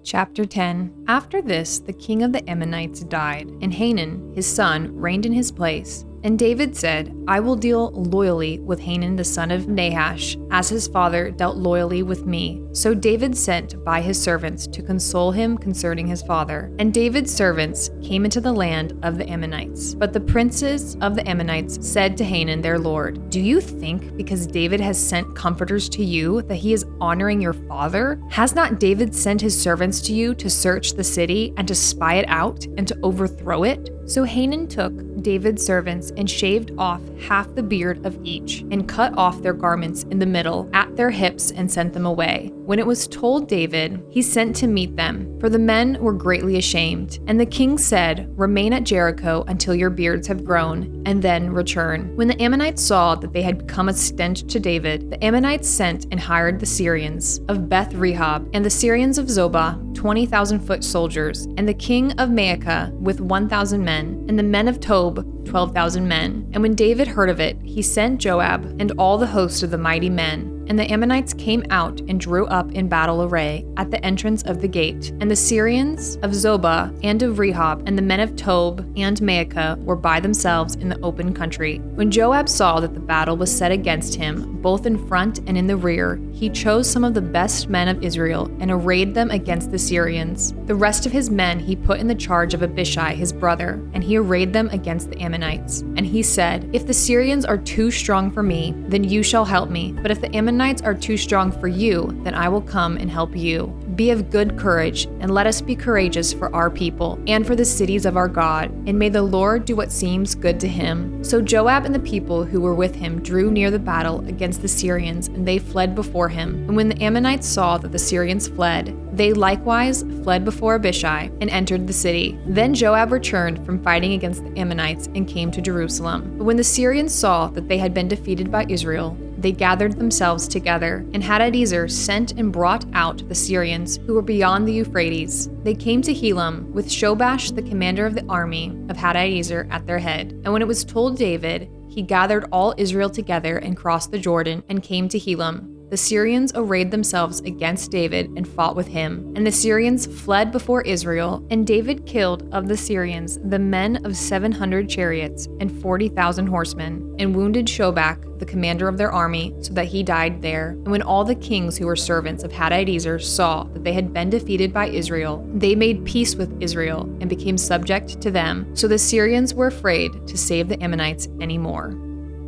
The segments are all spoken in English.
Chapter 10. After this, the king of the Ammonites died, and Hanun, his son, reigned in his place. And David said, I will deal loyally with Hanun the son of Nahash, as his father dealt loyally with me. So David sent by his servants to console him concerning his father. And David's servants came into the land of the Ammonites. But the princes of the Ammonites said to Hanun their lord, Do you think because David has sent comforters to you that he is honoring your father? Has not David sent his servants to you to search the city and to spy it out and to overthrow it? So Hanun took David's servants and shaved off half the beard of each, and cut off their garments in the middle at their hips and sent them away. When it was told David, he sent to meet them, for the men were greatly ashamed. And the king said, Remain at Jericho until your beards have grown, and then return. When the Ammonites saw that they had become a stench to David, the Ammonites sent and hired the Syrians of Beth Rehob and the Syrians of Zobah, 20,000 foot soldiers, and the king of Maacah with 1,000 men, and the men of Tob, 12,000 men. And when David heard of it, he sent Joab and all the host of the mighty men. And the Ammonites came out and drew up in battle array at the entrance of the gate. And the Syrians of Zobah and of Rehob and the men of Tob and Maacah were by themselves in the open country. When Joab saw that the battle was set against him, both in front and in the rear, he chose some of the best men of Israel and arrayed them against the Syrians. The rest of his men he put in the charge of Abishai his brother, and he arrayed them against the Ammonites. And he said, If the Syrians are too strong for me, then you shall help me. But if the Ammonites are too strong for you, then I will come and help you. Be of good courage, and let us be courageous for our people and for the cities of our God, and may the Lord do what seems good to him. So Joab and the people who were with him drew near the battle against the Syrians, and they fled before him. And when the Ammonites saw that the Syrians fled, they likewise fled before Abishai and entered the city. Then Joab returned from fighting against the Ammonites and came to Jerusalem. But when the Syrians saw that they had been defeated by Israel, they gathered themselves together, and Hadadezer sent and brought out the Syrians who were beyond the Euphrates. They came to Helam, with Shobash the commander of the army of Hadadezer at their head. And when it was told David, he gathered all Israel together and crossed the Jordan and came to Helam. The Syrians arrayed themselves against David and fought with him. And the Syrians fled before Israel, and David killed of the Syrians the men of 700 chariots and 40,000 horsemen, and wounded Shobach, the commander of their army, so that he died there. And when all the kings who were servants of Hadadezer saw that they had been defeated by Israel, they made peace with Israel and became subject to them. So the Syrians were afraid to save the Ammonites anymore.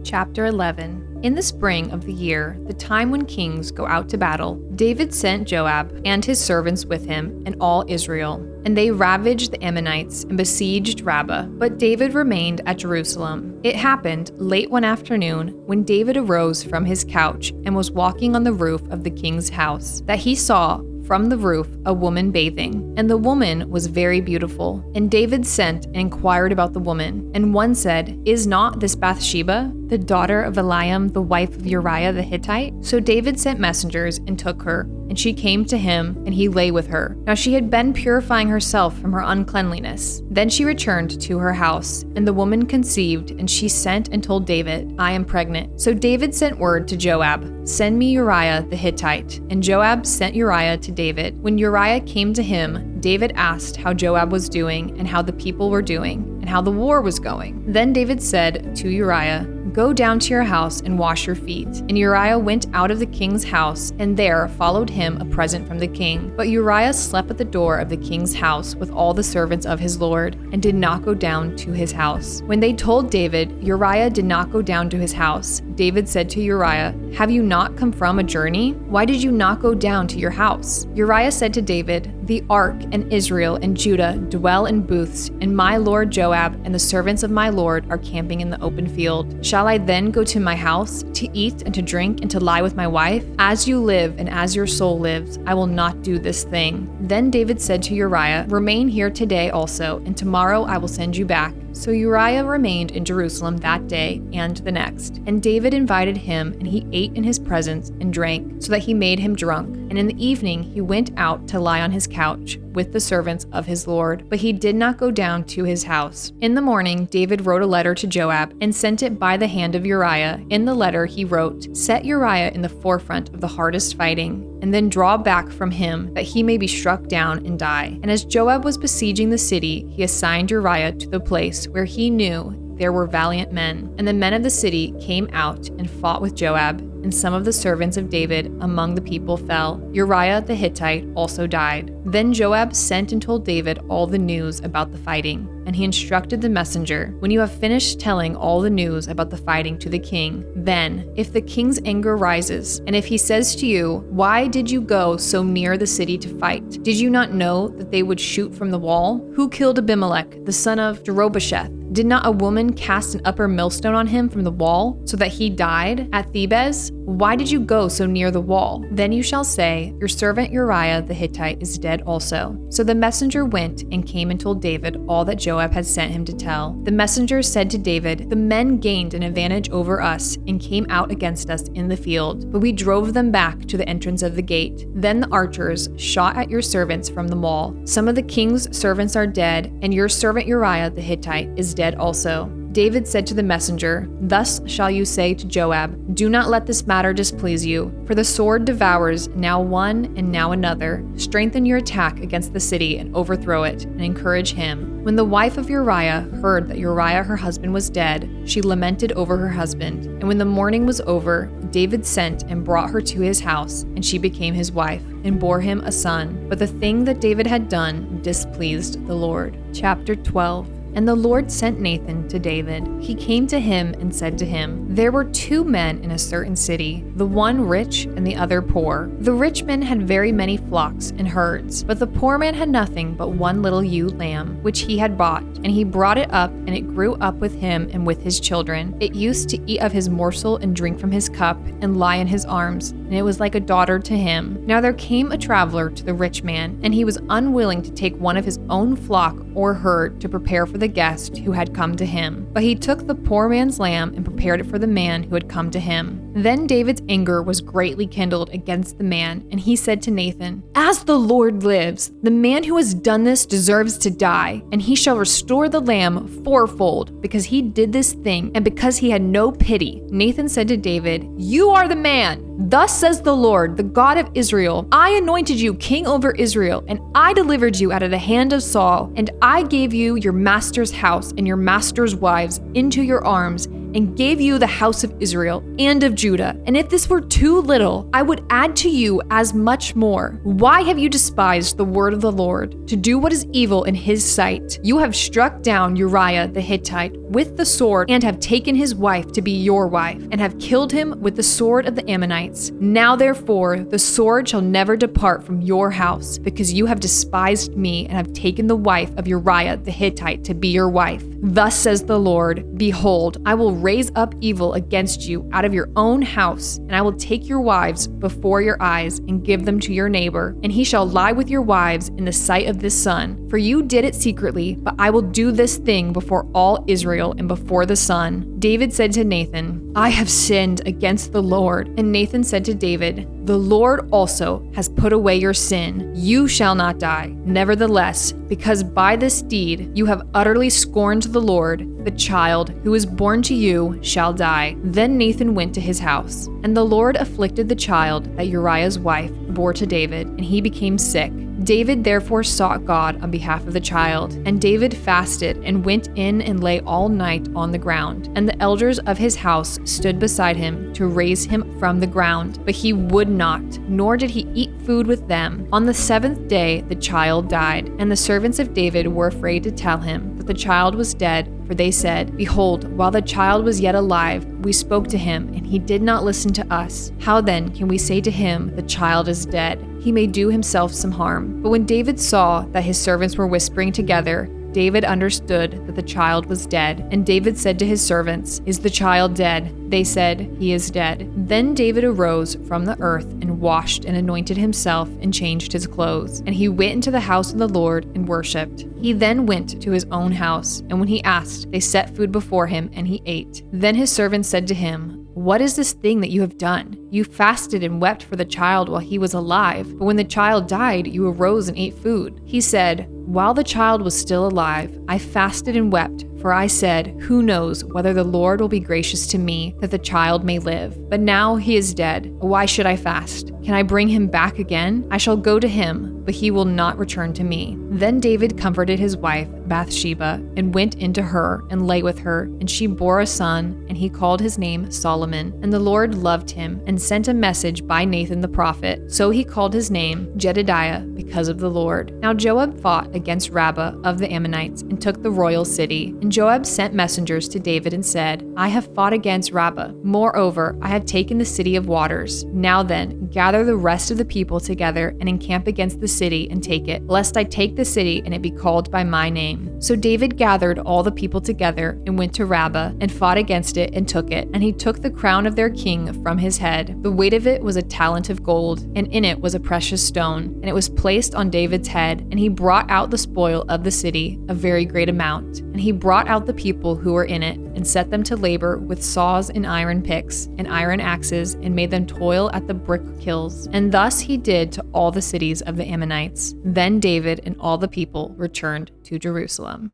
Chapter 11. In the spring of the year, the time when kings go out to battle, David sent Joab and his servants with him and all Israel. And they ravaged the Ammonites and besieged Rabbah. But David remained at Jerusalem. It happened late one afternoon, when David arose from his couch and was walking on the roof of the king's house, that he saw from the roof a woman bathing, and the woman was very beautiful. And David sent and inquired about the woman. And one said, Is not this Bathsheba, the daughter of Eliam, the wife of Uriah the Hittite? So David sent messengers and took her, and she came to him, and he lay with her. Now she had been purifying herself from her uncleanliness. Then she returned to her house, and the woman conceived, and she sent and told David, I am pregnant. So David sent word to Joab, Send me Uriah the Hittite. And Joab sent Uriah to David. When Uriah came to him, David asked how Joab was doing, and how the people were doing, and how the war was going. Then David said to Uriah, Go down to your house and wash your feet. And Uriah went out of the king's house, and there followed him a present from the king. But Uriah slept at the door of the king's house with all the servants of his lord, and did not go down to his house. When they told David, Uriah did not go down to his house, David said to Uriah, Have you not come from a journey? Why did you not go down to your house? Uriah said to David, The ark and Israel and Judah dwell in booths, and my lord Joab and the servants of my lord are camping in the open field. Shall I then go to my house to eat and to drink and to lie with my wife? As you live and as your soul lives, I will not do this thing. Then David said to Uriah, Remain here today also, and tomorrow I will send you back. So Uriah remained in Jerusalem that day and the next. And David invited him, and he ate in his presence and drank, so that he made him drunk. and in the evening he went out to lie on his couch with the servants of his Lord, but he did not go down to his house. In the morning, David wrote a letter to Joab and sent it by the hand of Uriah. In the letter he wrote, "Set Uriah in the forefront of the hardest fighting, and then draw back from him, that he may be struck down and die." And as Joab was besieging the city, he assigned Uriah to the place where he knew there were valiant men. And the men of the city came out and fought with Joab, and some of the servants of David among the people fell. Uriah the Hittite also died. Then Joab sent and told David all the news about the fighting, and he instructed the messenger, "When you have finished telling all the news about the fighting to the king, then, if the king's anger rises, and if he says to you, 'Why did you go so near the city to fight? Did you not know that they would shoot from the wall? Who killed Abimelech, the son of Jerubbesheth? Did not a woman cast an upper millstone on him from the wall, so that he died at Thebez? Why did you go so near the wall?' Then you shall say, 'Your servant Uriah the Hittite is dead also.'" So the messenger went and came and told David all that Joab had sent him to tell. The messenger said to David, "The men gained an advantage over us and came out against us in the field, but we drove them back to the entrance of the gate. Then the archers shot at your servants from the wall. Some of the king's servants are dead, and your servant Uriah the Hittite is dead also." David said to the messenger, "Thus shall you say to Joab, 'Do not let this matter displease you, for the sword devours now one and now another. Strengthen your attack against the city and overthrow it, and encourage him.'" When the wife of Uriah heard that Uriah her husband was dead, she lamented over her husband. And when the mourning was over, David sent and brought her to his house, and she became his wife, and bore him a son. But the thing that David had done displeased the Lord. Chapter 12. And the Lord sent Nathan to David. He came to him and said to him, "There were two men in a certain city, the one rich and the other poor. The rich man had very many flocks and herds, but the poor man had nothing but one little ewe lamb, which he had bought. And he brought it up, and it grew up with him and with his children. It used to eat of his morsel and drink from his cup and lie in his arms, and it was like a daughter to him. Now there came a traveler to the rich man, and he was unwilling to take one of his own flock or herd to prepare for the guest who had come to him. But he took the poor man's lamb and prepared it for the man who had come to him. Then David's anger was greatly kindled against the man, and he said to Nathan, "As the Lord lives, the man who has done this deserves to die, and he shall restore the lamb fourfold, because he did this thing, and because he had no pity." Nathan said to David, "You are the man. Thus says the Lord, the God of Israel, I anointed you king over Israel, and I delivered you out of the hand of Saul, and I gave you your master's house and your master's wives into your arms, and gave you the house of Israel and of Judah. And if this were too little, I would add to you as much more. Why have you despised the word of the Lord, to do what is evil in his sight? You have struck down Uriah the Hittite with the sword, and have taken his wife to be your wife, and have killed him with the sword of the Ammonites. Now therefore the sword shall never depart from your house, because you have despised me, and have taken the wife of Uriah the Hittite to be your wife. Thus says the Lord, behold, I will raise up evil against you out of your own house, and I will take your wives before your eyes and give them to your neighbor, and he shall lie with your wives in the sight of this sun. For you did it secretly, but I will do this thing before all Israel and before the sun." David said to Nathan, "I have sinned against the Lord." And Nathan said to David, "The Lord also has put away your sin. You shall not die. Nevertheless, because by this deed you have utterly scorned the Lord, the child who is born to you shall die." Then Nathan went to his house, and the Lord afflicted the child that Uriah's wife bore to David, and he became sick. David therefore sought God on behalf of the child, and David fasted and went in and lay all night on the ground. And the elders of his house stood beside him to raise him from the ground, but he would not, nor did he eat food with them. On the 7th day the child died, and the servants of David were afraid to tell him that the child was dead, for they said, "Behold, while the child was yet alive, we spoke to him, and he did not listen to us. How then can we say to him, the child is dead? He may do himself some harm." But when David saw that his servants were whispering together, David understood that the child was dead. And David said to his servants, "Is the child dead?" They said, "He is dead." Then David arose from the earth and washed and anointed himself and changed his clothes. And he went into the house of the Lord and worshipped. He then went to his own house, and when he asked, they set food before him, and he ate. Then his servants said to him, "What is this thing that you have done? You fasted and wept for the child while he was alive, but when the child died, you arose and ate food." He said, "While the child was still alive, I fasted and wept, for I said, 'Who knows whether the Lord will be gracious to me that the child may live?' But now he is dead. Why should I fast? Can I bring him back again? I shall go to him, but he will not return to me." Then David comforted his wife, Bathsheba, and went into her and lay with her, and she bore a son, and he called his name Solomon. And the Lord loved him and sent a message by Nathan the prophet. So he called his name Jedidiah because of the Lord. Now Joab fought against Rabbah of the Ammonites and took the royal city. And Joab sent messengers to David and said, "I have fought against Rabbah. Moreover, I have taken the city of waters. Now then, gather the rest of the people together and encamp against the city and take it, lest I take the city and it be called by my name." So David gathered all the people together and went to Rabbah and fought against it and took it. And he took the crown of their king from his head. The weight of it was a talent of gold, and in it was a precious stone, and it was placed on David's head. And he brought out the spoil of the city, a very great amount. And he brought out the people who were in it, and set them to labor with saws and iron picks and iron axes, and made them toil at the brick kilns. And thus he did to all the cities of the Ammonites. Then David and all the people returned to Jerusalem.